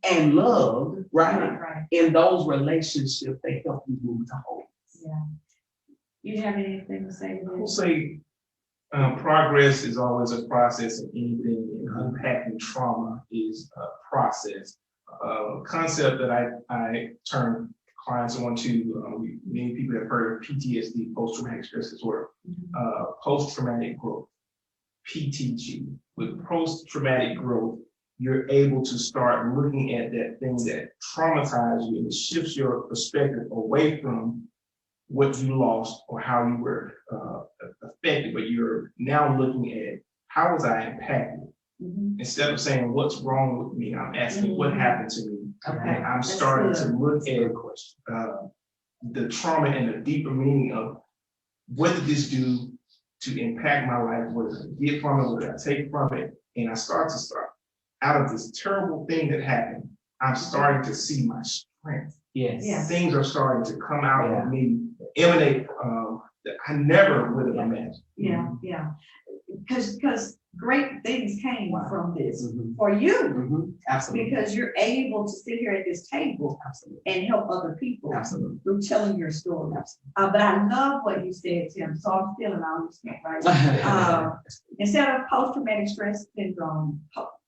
C: and loved, right? In those relationships, they help you move to wholeness.
B: You have anything to say?
D: I will say progress is always a process, and anything in unpacking trauma is a process. Concept that I turn clients on to, many people have heard of PTSD, post-traumatic stress disorder, post-traumatic growth, PTG. With post-traumatic growth, you're able to start looking at that thing that traumatized you, and it shifts your perspective away from what you lost or how you were affected, but you're now looking at how was I impacted? Instead of saying what's wrong with me, I'm asking what happened to me. And I'm starting to look at the trauma and the deeper meaning of what did this do to impact my life? What did I get from it? What did I take from it? And I start out of this terrible thing that happened, I'm starting to see my strength. Things are starting to come out of me, emanate that I never would have imagined.
B: Because great things came from this for you.
C: Absolutely.
B: Because you're able to sit here at this table and help other people through telling your story. But I love what you said, Tim. So I'm feeling all this, right? Instead of post-traumatic stress syndrome,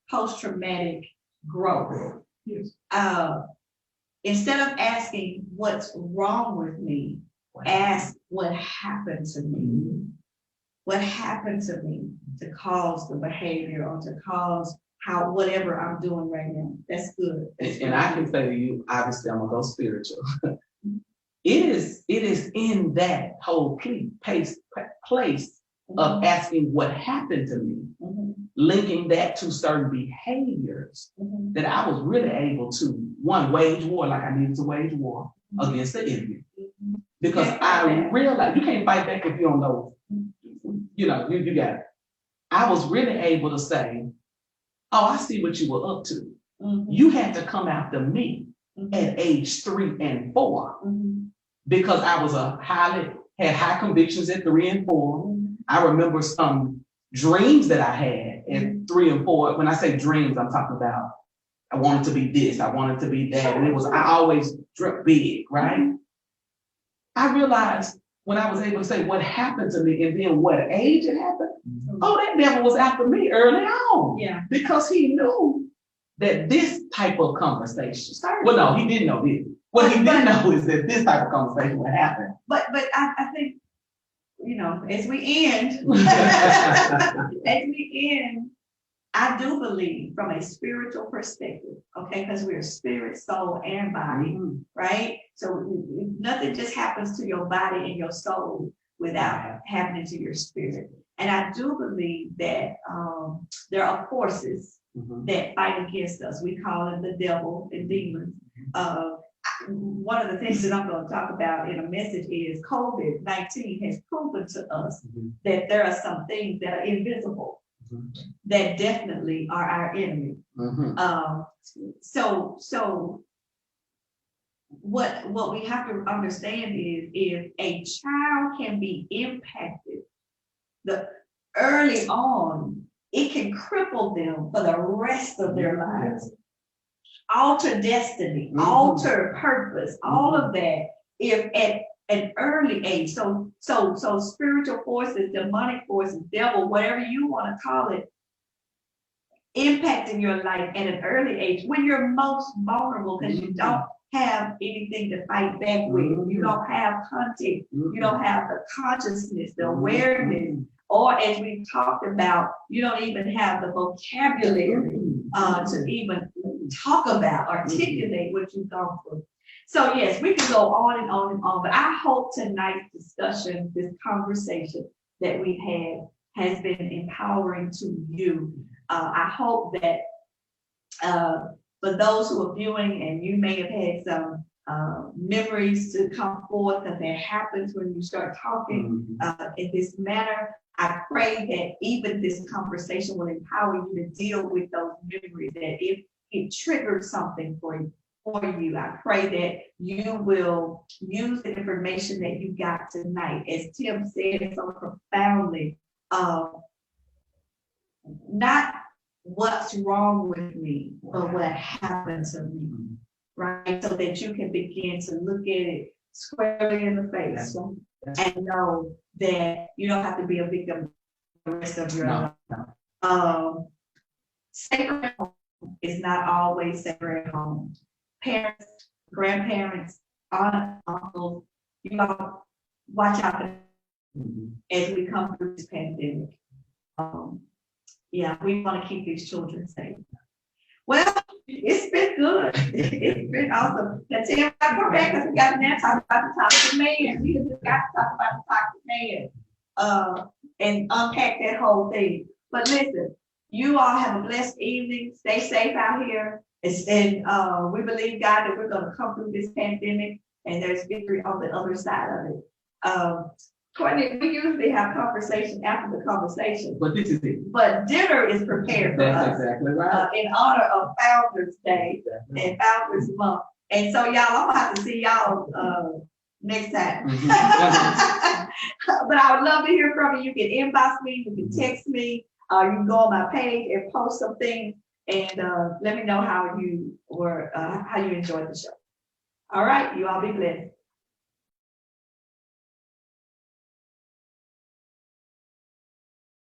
B: post-traumatic growth. Instead of asking what's wrong with me, ask what happened to me. What happened to me to cause the behavior or to cause how whatever I'm doing right now. That's good.
C: And I can say to you, obviously I'm gonna go spiritual. It is in that whole place of asking what happened to me, linking that to certain behaviors that I was really able to, one, wage war like I needed to wage war against the enemy. Because I realized you can't fight back if you don't know, you got it. I was really able to say, oh, I see what you were up to.
B: Mhm.
C: You had to come after me
B: Mhm.
C: at age 3 and 4
B: Mhm.
C: because I was had high convictions at 3 and 4.
B: Mhm.
C: I remember some dreams that I had
B: Mm-hmm.
C: at 3 and 4. When I say dreams, I'm talking about I wanted to be this, I wanted to be that, and I always dreamt big, right?
B: Mhm.
C: I realized when I was able to say what happened to me and then what age it happened, oh, that devil was after me early on.
B: Yeah.
C: Because he knew that this type of conversation, well, no, he didn't know this. What he didn't know is that this type of conversation would happen.
B: But I think, as we end, I do believe from a spiritual perspective, okay, because we're spirit, soul, and body,
C: Mhm.
B: right? So nothing just happens to your body and your soul without happening to your spirit. And I do believe that there are forces
C: Mhm.
B: that fight against us. We call them the devil and demons. One of the things that I'm going to talk about in a message is COVID-19 has proven to us
C: Mhm.
B: that there are some things that are invisible
C: Mhm.
B: that definitely are our enemy.
C: Mhm.
B: So what we have to understand is if a child can be impacted early on, it can cripple them for the rest of their lives. Alter destiny,
C: Mhm.
B: alter purpose, all
C: Mhm.
B: of that, if at an early age. So spiritual forces, demonic forces, devil, whatever you want to call it, impacting your life at an early age when you're most vulnerable because you don't have anything to fight back with. You don't have content. You don't have the consciousness, the awareness, or as we talked about, you don't even have the vocabulary to even talk about, articulate what you've gone through. So yes, we can go on and on and on, but I hope tonight's discussion, this conversation that we've had has been empowering to you. I hope that for those who are viewing and you may have had some memories to come forth that happens when you start talking in this manner. I pray that even this conversation will empower you to deal with those memories, that if it triggers something for you, I pray that you will use the information that you got tonight, as Tim said so profoundly, not what's wrong with me, but what happened to me, right? So that you can begin to look at it squarely in the face and know that you don't have to be a victim the rest of your life. Sacred home is not always sacred home. Parents, grandparents, aunts, uncles, you know, watch out as we come through this pandemic. Yeah, we want to keep these children safe. Well, it's been good. It's been awesome. Now, Tim, I come back because we got to now talk about the toxic man. We just got to talk about the toxic man and unpack that whole thing. But listen, you all have a blessed evening. Stay safe out here. And we believe, God, that we're going to come through this pandemic and there's victory on the other side of it. Courtney, we usually have conversation after the conversation.
C: But this is it.
B: But dinner is prepared for
C: That's
B: us
C: exactly right.
B: in honor of Founders Day and Founders Month. And so y'all, I'm gonna have to see y'all next time. But I would love to hear from you. You can inbox me, you can text me, you can go on my page and post some things and let me know how you enjoyed the show. All right, you all be blessed.